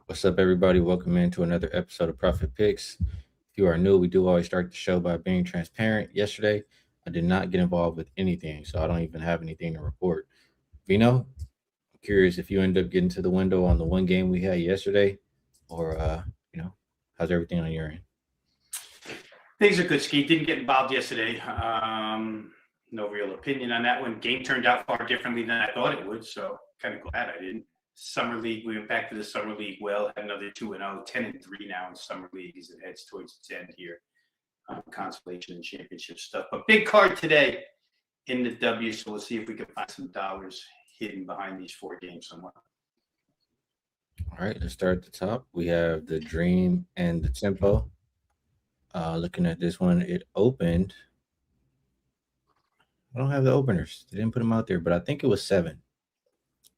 What's up, everybody? Welcome into another episode of Profit Picks. If you are new, we do always start the show by being transparent. Yesterday, I did not get involved with anything, so I don't even have anything to report. Vino, I'm curious if you end up getting to the window on the one game we had yesterday, or you know, how's everything on your end? Things are good, Skee. Didn't get involved yesterday. No real opinion on that one. Game turned out far differently than I thought it would, so kind of glad I didn't. Summer League, we went back to the Summer League well, had another 2-0, 10-3 now in Summer League as it heads towards its end here. Consolation and championship stuff. But big card today in the W, so we'll see if we can find some dollars hidden behind these four games somewhere. All right, let's start at the top. We have the Dream and the Tempo. Looking at this one, it opened. I don't have the openers. They didn't put them out there, but I think it was 7.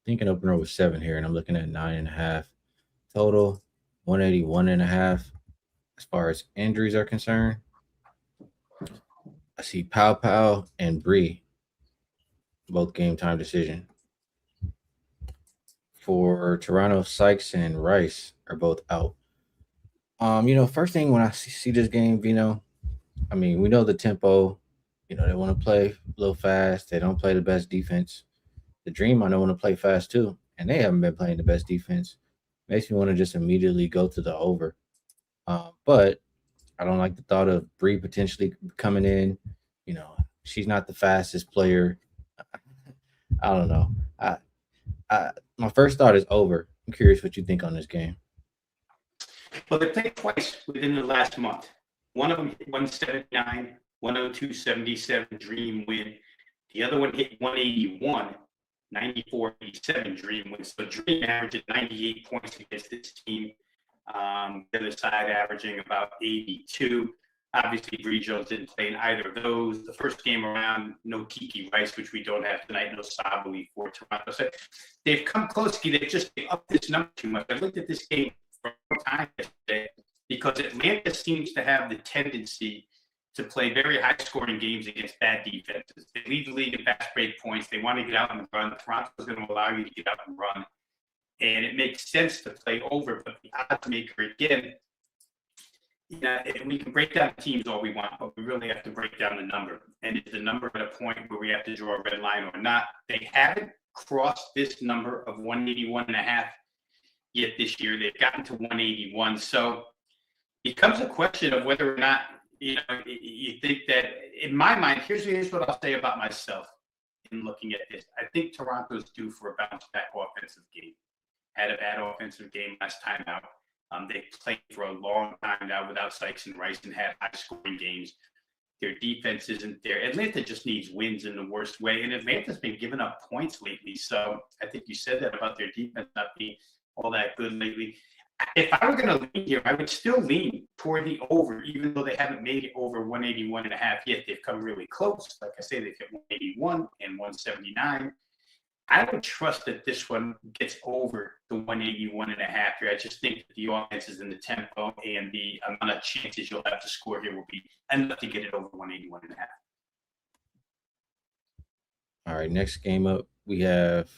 I think an opener was 7 here, and I'm looking at 9.5 total, 181.5. As far as injuries are concerned, I see Pow Pow and Bree, both game time decision. For Toronto, Sykes and Rice are both out. First thing when I see this game, Vino, I mean, we know the tempo. They want to play a little fast. They don't play the best defense. The Dream, I know, want to play fast too, and they haven't been playing the best defense. Makes me want to just immediately go to the over. But I don't like the thought of Bree potentially coming in. She's not the fastest player. I don't know. My first thought is over. I'm curious what you think on this game. Well, they played twice within the last month. One of them hit 179, 102.77 Dream win. The other one hit 181, 94.87 Dream win. So Dream averaged 98 points against this team. The other side averaging about 82. Obviously, Bree Jones didn't play in either of those. The first game around, no Kiki Rice, which we don't have tonight, no Sabali for Toronto. So they've come close. They've just upped this number too much. I looked at this game for a time yesterday because Atlanta seems to have the tendency to play very high-scoring games against bad defenses. They lead the league in fast break points. They want to get out and run. Toronto's going to allow you to get out and run. And it makes sense to play over, but the odds maker, again, we can break down teams all we want, but we really have to break down the number. And is the number at a point where we have to draw a red line or not? They haven't crossed this number of 181.5 yet this year. They've gotten to 181. So it becomes a question of whether or not, you think that, in my mind, here's what I'll say about myself in looking at this. I think Toronto's due for a bounce-back offensive game. Had a bad offensive game last time out. They played for a long time now without Sykes and Rice and had high-scoring games. Their defense isn't there. Atlanta just needs wins in the worst way, and Atlanta's been giving up points lately. So I think you said that about their defense not being all that good lately. If I were going to lean here, I would still lean toward the over, even though they haven't made it over 181.5 yet. They've come really close. Like I say, they've hit 181 and 179. I would trust that this one gets over the 181.5 here. I just think that the offenses and the tempo and the amount of chances you'll have to score here will be enough to get it over 181.5. All right, next game up, we have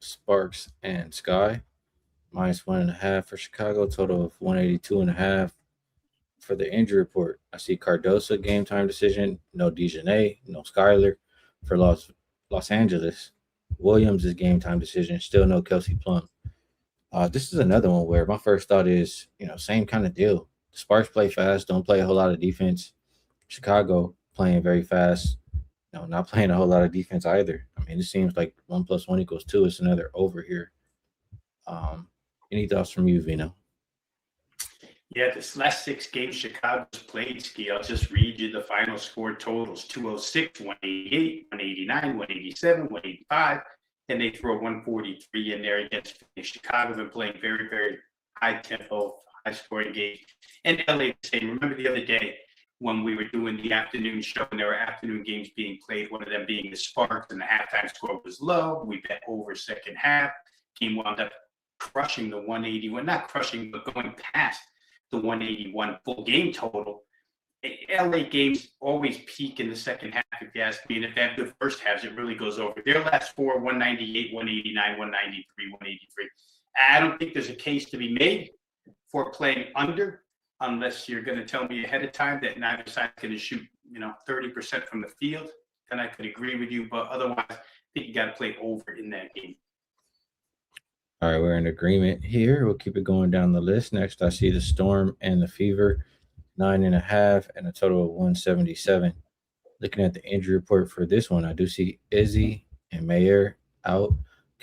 Sparks and Sky. -1.5 for Chicago, total of 182.5. For the injury report, I see Cardosa game time decision, no Dejanay, no Skyler. For Los Angeles, Williams is game time decision, still no Kelsey Plum. This is another one where my first thought is, same kind of deal. The Sparks play fast, don't play a whole lot of defense. Chicago playing very fast, not playing a whole lot of defense either. I mean, it seems like 1 + 1 = 2. It's another over here. Any thoughts from you, Vino? Yeah, this last 6 games Chicago's played, Skee, I'll just read you the final score totals: 206, 188, 189, 187, 185, and they throw 143 in there against Phoenix. Chicago's been playing very, very high-tempo, high-scoring games. And LA the same. Remember the other day when we were doing the afternoon show and there were afternoon games being played, one of them being the Sparks, and the halftime score was low. We bet over second half. Game wound up crushing the 181, not crushing, but going past the 181 full game total. LA games always peak in the second half, if you ask me. And if they have good first halves, it really goes over. Their last 4, 198, 189, 193, 183. I don't think there's a case to be made for playing under, unless you're going to tell me ahead of time that neither side's going to shoot, 30% from the field. Then I could agree with you, but otherwise, I think you got to play over in that game. All right, we're in agreement here. We'll keep it going down the list. Next, I see the Storm and the Fever, 9.5, and a total of 177. Looking at the injury report for this one, I do see Izzy and Mayer out.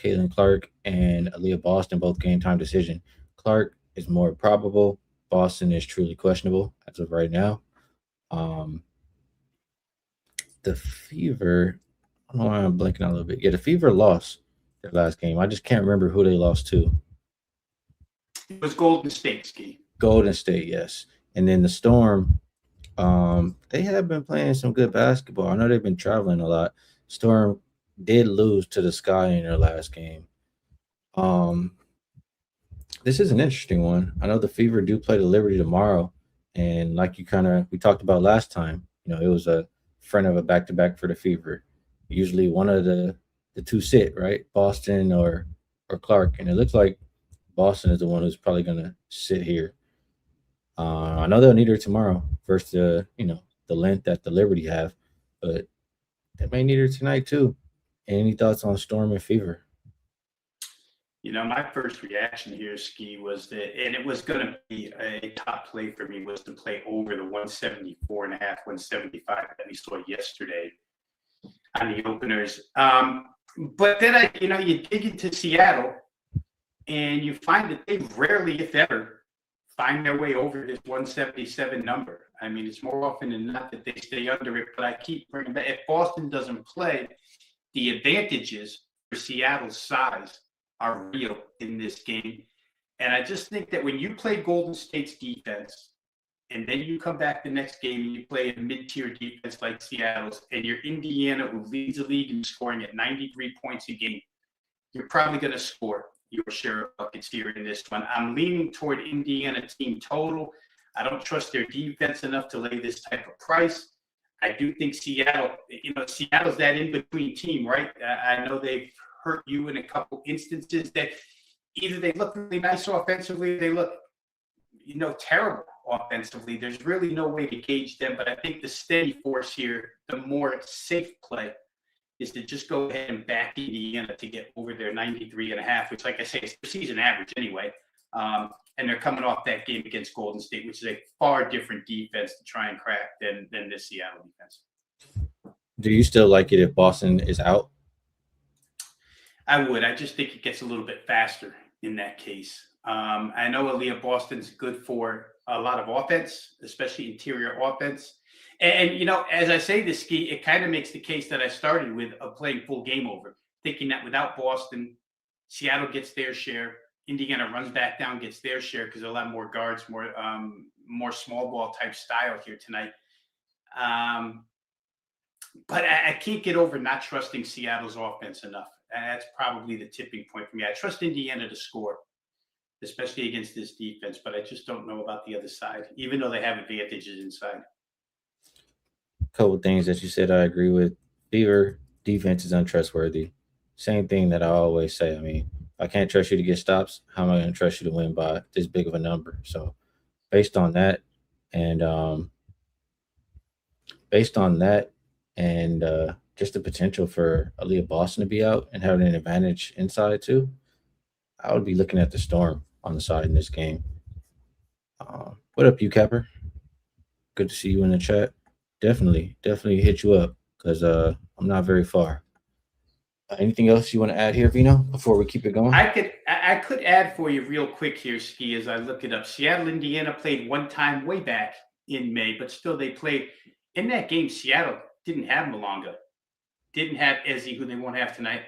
Caitlin Clark and Aaliyah Boston both game time decision. Clark is more probable. Boston is truly questionable as of right now. Um, the Fever, I don't know why I'm blanking out a little bit. Yeah, the Fever lost their last game. I just can't remember who they lost to. It was Golden State, Skee. Golden State, yes. And then the Storm, they have been playing some good basketball. I know they've been traveling a lot. Storm did lose to the Sky in their last game. Um, this is an interesting one. I know the Fever do play the Liberty tomorrow, and like we talked about last time. It was a front of a back to back for the Fever. Usually one of the two sit right, Boston or Clark, and it looks like Boston is the one who's probably going to sit here. I know they'll need her tomorrow versus the length that the Liberty have, but they may need her tonight too. Any thoughts on Storm and Fever? My first reaction here, Skee, was that, and it was going to be a top play for me, was to play over the 174.5, 175 that we saw yesterday on the openers. But then you dig into Seattle, and you find that they rarely, if ever, find their way over this 177 number. I mean, it's more often than not that they stay under it, but I keep bringing back, if Boston doesn't play, the advantages for Seattle's size are real in this game. And I just think that when you play Golden State's defense, and then you come back the next game and you play a mid-tier defense like Seattle's, and you're Indiana, who leads the league in scoring at 93 points a game, you're probably going to score your share of buckets here in this one. I'm leaning toward Indiana team total. I don't trust their defense enough to lay this type of price. I do think Seattle's that in-between team, right? I know they've hurt you in a couple instances that either they look really nice offensively, they look, terrible offensively. There's really no way to gauge them, but I think the steady force here, the more safe play, is to just go ahead and back Indiana to get over their 93.5, which, like I say, is their season average anyway. And they're coming off that game against Golden State, which is a far different defense to try and crack than this Seattle defense. Do you still like it if Boston is out? I would. I just think it gets a little bit faster in that case. I know Aaliyah Boston's good for a lot of offense, especially interior offense. And as I say this, Skee, it kind of makes the case that I started with of playing full game over, thinking that without Boston, Seattle gets their share. Indiana runs back down, gets their share because there are a lot more guards, more small ball type style here tonight. But I can't get over not trusting Seattle's offense enough. That's probably the tipping point for me. I trust Indiana to score, especially against this defense, but I just don't know about the other side, even though they have advantages inside. A couple things that you said I agree with. Fever defense is untrustworthy. Same thing that I always say. I mean, I can't trust you to get stops. How am I going to trust you to win by this big of a number? So, based on that, and just the potential for Aaliyah Boston to be out and having an advantage inside too, I would be looking at the Storm on the side in this game. What up, you Capper? Good to see you in the chat. Definitely hit you up because I'm not very far. Anything else you want to add here, Vino, before we keep it going? I could add for you real quick here, Skee, as I look it up. Seattle, Indiana played one time way back in May, but still they played. In that game, Seattle didn't have Malonga, didn't have Ezzy, who they won't have tonight,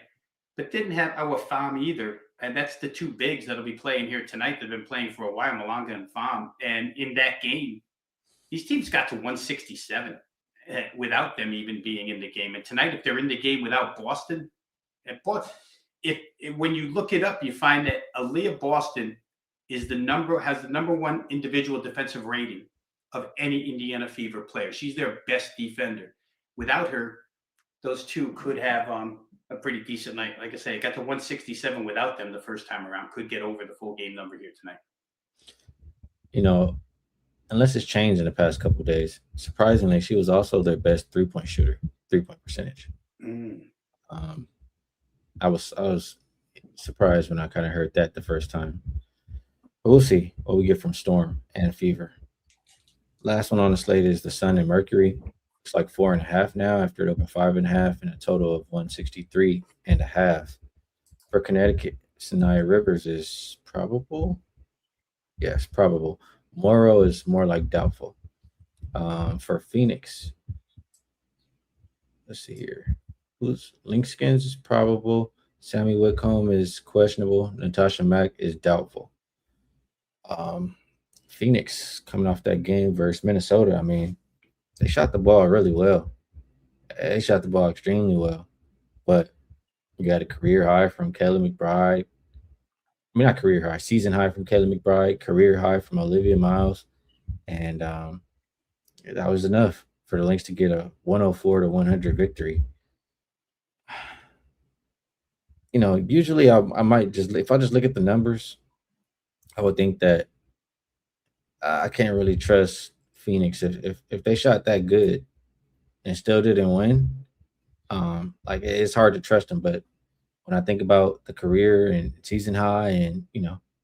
but didn't have our Pham either. And that's the two bigs that'll be playing here tonight. They've been playing for a while, Malonga and Pham. And in that game, these teams got to 167 without them even being in the game. And tonight, if they're in the game without Boston, when you look it up, you find that Aaliyah Boston has the number one individual defensive rating of any Indiana Fever player. She's their best defender. Without her, those two could have a pretty decent night. Like I say, it got to 167 without them the first time around. Could get over the full game number here tonight. you know, unless it's changed in the past couple of days. Surprisingly, she was also their best 3 point shooter, 3 point percentage. Mm. Um, I was surprised when I kind of heard that the first time. But we'll see what we get from Storm and Fever. Last one on the slate is the Sun and Mercury. It's like 4.5 now after it opened 5.5 and a total of 163.5. For Connecticut, Sinai Rivers is probable. Yes, probable. Morrow is more like doubtful. For Phoenix, let's see here. Who's Linkskins is probable. Sammy Whitcomb is questionable. Natasha Mack is doubtful. Um, Phoenix coming off that game versus Minnesota. I mean, they shot the ball really well. They shot the ball extremely well. But you got a career high from Kelly McBride. I mean, not career high, season high from Kelly McBride, career high from Olivia Miles. And that was enough for the Lynx to get a 104 to 100 victory. Usually I might just, if I just look at the numbers, I would think that I can't really trust Phoenix if they shot that good and still didn't win. Like it's hard to trust them. But when I think about the career and season high, and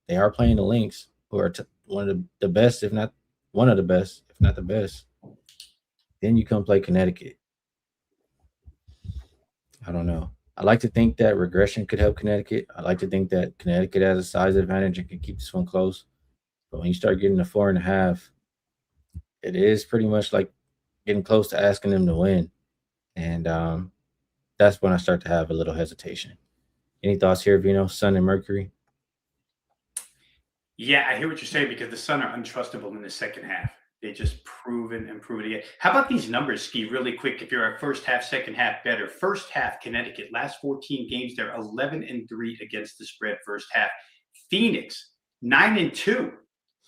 they are playing the Lynx, who are one of the best, if not one of the best, if not the best. Then you come play Connecticut. I don't know. I like to think that regression could help Connecticut. I like to think that Connecticut has a size advantage and can keep this one close. But when you start getting to 4.5, it is pretty much like getting close to asking them to win. And that's when I start to have a little hesitation. Any thoughts here, Vino? Sun and Mercury? Yeah, I hear what you're saying because the Sun are untrustable in the second half. They just proven and proven again. How about these numbers, Ski, really quick? If you're a first half, second half better. First half, Connecticut, last 14 games, they're 11-3 against the spread first half. Phoenix, 9-2,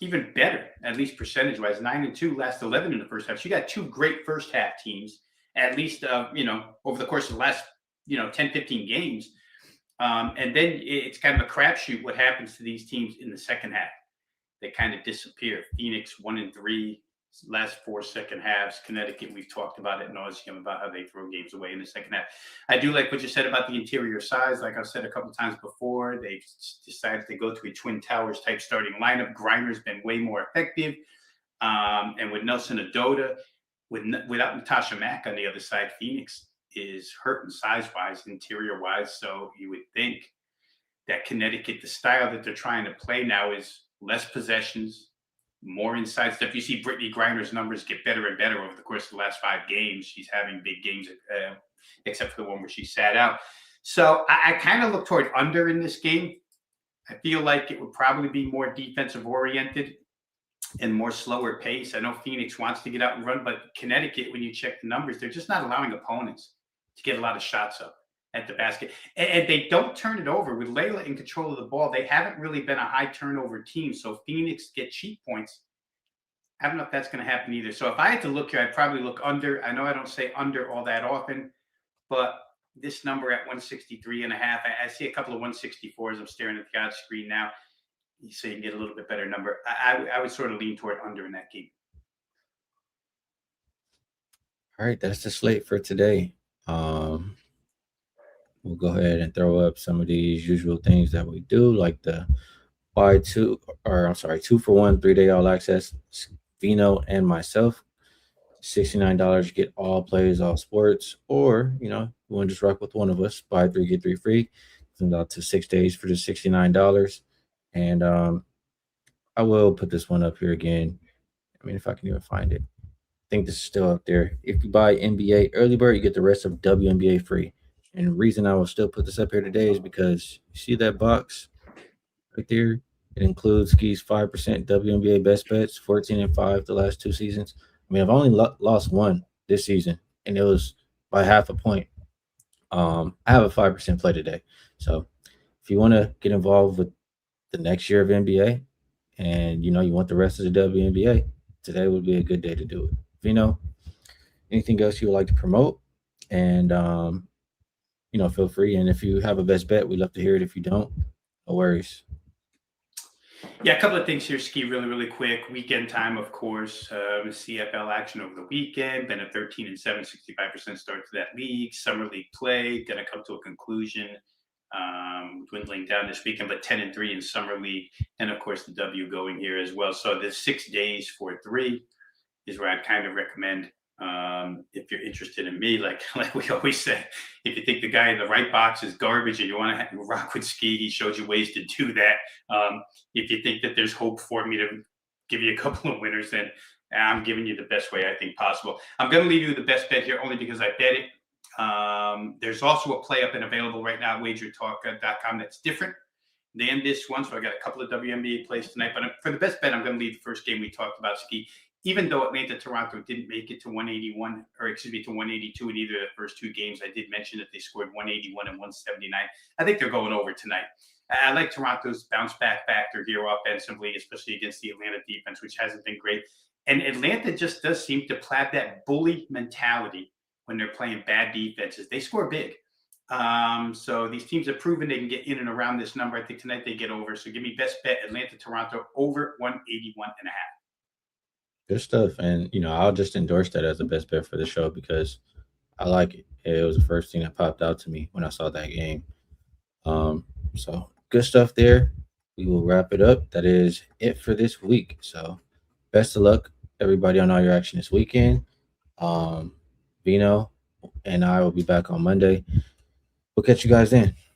even better, at least percentage wise. 9-2, last 11 in the first half. So you got two great first half teams, at least, over the course of the last, 10, 15 games. And then it's kind of a crapshoot what happens to these teams in the second half. They kind of disappear. Phoenix 1-3, last four second halves. Connecticut, we've talked about it nauseum about how they throw games away in the second half. I do like what you said about the interior size. Like I've said a couple times before, they've decided to go to a Twin Towers type starting lineup. Griner's been way more effective. And with Nelson Adota, without Natasha Mack on the other side, Phoenix is hurting size wise, interior wise. So you would think that Connecticut, the style that they're trying to play now is less possessions, more inside stuff. You see Brittany Griner's numbers get better and better over the course of the last 5 games. She's having big games, except for the one where she sat out. So I kind of look toward under in this game. I feel like it would probably be more defensive oriented and more slower pace. I know Phoenix wants to get out and run, but Connecticut, when you check the numbers, they're just not allowing opponents to get a lot of shots up at the basket. And they don't turn it over. With Layla in control of the ball, they haven't really been a high turnover team. So Phoenix get cheap points. I don't know if that's going to happen either. So if I had to look here, I'd probably look under. I know I don't say under all that often, but this number at 163.5, I see a couple of 164s. I'm staring at the odds screen now. So you can get a little bit better number. I would sort of lean toward under in that game. All right, that's the slate for today. Um, we'll go ahead and throw up some of these usual things that we do, like the buy two, or I'm sorry, 2 for 1 3-day all access. Vino and myself, $69. Get all plays, all sports, or you want to just rock with one of us. Buy three, get three free. Comes out to 6 days for just $69. And I will put this one up here again. I mean, if I can even find it. I think this is still up there. If you buy NBA early bird, you get the rest of WNBA free. And the reason I will still put this up here today is because you see that box right there? It includes Skee's 5% WNBA best bets, 14-5 the last 2 seasons. I mean, I've only lost one this season, and it was by half a point. I have a 5% play today. So if you want to get involved with the next year of NBA and you want the rest of the WNBA, today would be a good day to do it. Vino, anything else you would like to promote? And feel free. And if you have a best bet, we'd love to hear it. If you don't, no worries. Yeah, a couple of things here, Ski, really, really quick. Weekend time, of course. CFL action over the weekend. Been a 13-7, 65% start to that league. Summer league play going to come to a conclusion, dwindling down this weekend, but 10-3 in summer league, and of course the W going here as well. So the 6 days for three is where I'd kind of recommend, if you're interested in me, like we always say, if you think the guy in the right box is garbage and you want to rock with Skee, he shows you ways to do that. If you think that there's hope for me to give you a couple of winners, then I'm giving you the best way I think possible. I'm going to leave you with the best bet here only because I bet it. There's also a play up and available right now at wagertalk.com that's different than this one. So I got a couple of WNBA plays tonight. But for the best bet, I'm going to leave the first game we talked about, Ski. Even though Atlanta Toronto didn't make it to 181, or excuse me, to 182 in either of the first two games, I did mention that they scored 181 and 179. I think they're going over tonight. I like Toronto's bounce back factor here offensively, especially against the Atlanta defense, which hasn't been great. And Atlanta just does seem to have that bully mentality when they're playing bad defenses. They score big. So these teams have proven they can get in and around this number. I think tonight they get over. So give me best bet Atlanta Toronto over 181 and a half. Good stuff. And, I'll just endorse that as the best bet for the show because I like it. It was the first thing that popped out to me when I saw that game. So good stuff there. We will wrap it up. That is it for this week. So best of luck, everybody, on all your action this weekend. Vino and I will be back on Monday. We'll catch you guys then.